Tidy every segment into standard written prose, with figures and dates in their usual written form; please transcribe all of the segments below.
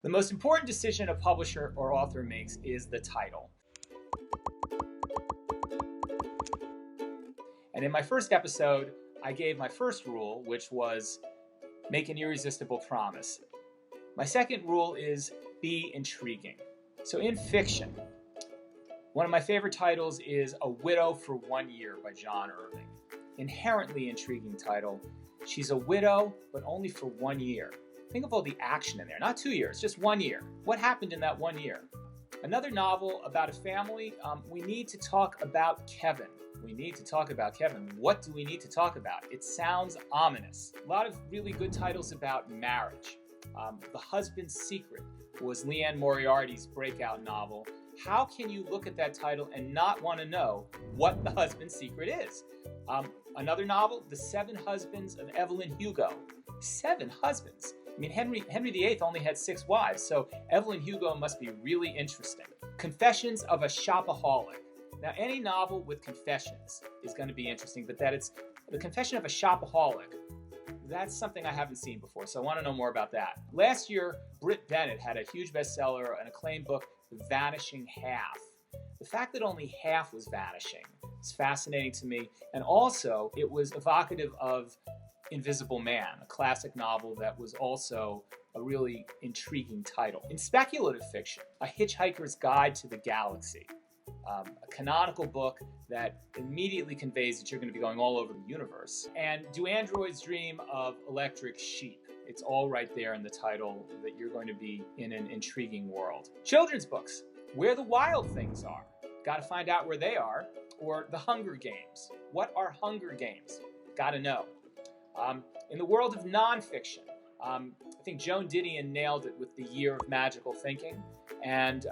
The most important decision a publisher or author makes is the title. And in my first episode, I gave my first rule, which was make an irresistible promise. My second rule is be intriguing. So in fiction, one of my favorite titles is A Widow for 1 Year by John Irving. Inherently intriguing title. She's a widow, but only for 1 year. Think of all the action in there. Not 2 years, just 1 year. What happened in that 1 year? Another novel about a family. We need to talk about Kevin. We need to talk about Kevin. What do we need to talk about? It sounds ominous. A lot of really good titles about marriage. The Husband's Secret was Leanne Moriarty's breakout novel. How can you look at that title and not want to know what The Husband's Secret is? Another novel, The Seven Husbands of Evelyn Hugo. 7 husbands. I mean, Henry VIII only had 6 wives, so Evelyn Hugo must be really interesting. Confessions of a Shopaholic. Now, any novel with confessions is going to be interesting, but that it's The Confession of a Shopaholic, that's something I haven't seen before, so I want to know more about that. Last year, Britt Bennett had a huge bestseller, an acclaimed book, Vanishing Half. The fact that only half was vanishing is fascinating to me, and also it was evocative of Invisible Man, a classic novel that was also a really intriguing title. In speculative fiction, A Hitchhiker's Guide to the Galaxy, a canonical book that immediately conveys that you're going to be going all over the universe. And Do Androids Dream of Electric Sheep? It's all right there in the title that you're going to be in an intriguing world. Children's books, Where the Wild Things Are. Got to find out where they are. Or The Hunger Games. What are Hunger Games? Got to know. In the world of nonfiction, I think Joan Didion nailed it with The Year of Magical Thinking. And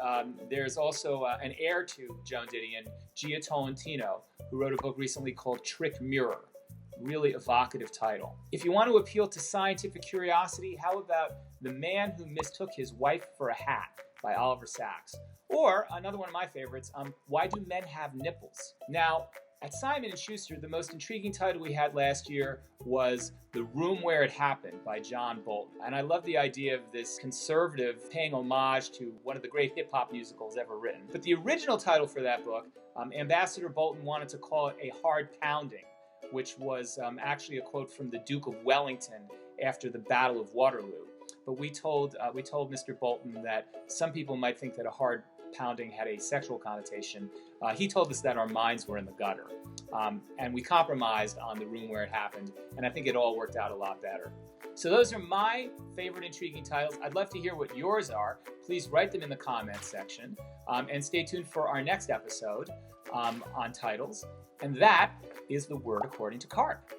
there's also an heir to Joan Didion, Gia Tolentino, who wrote a book recently called Trick Mirror. Really evocative title. If you want to appeal to scientific curiosity, how about The Man Who Mistook His Wife for a Hat by Oliver Sacks? Or another one of my favorites, Why Do Men Have Nipples? Now, at Simon & Schuster, the most intriguing title we had last year was The Room Where It Happened by John Bolton. And I love the idea of this conservative paying homage to one of the great hip-hop musicals ever written. But the original title for that book, Ambassador Bolton wanted to call it A Hard Pounding, which was actually a quote from the Duke of Wellington after the Battle of Waterloo. But we told Mr. Bolton that some people might think that a hard pounding had a sexual connotation. He told us that our minds were in the gutter. And we compromised on The Room Where It Happened, and I think it all worked out a lot better. So those are my favorite intriguing titles. I'd love to hear what yours are. Please write them in the comments section. And stay tuned for our next episode on titles. And that is The Word According to Karp.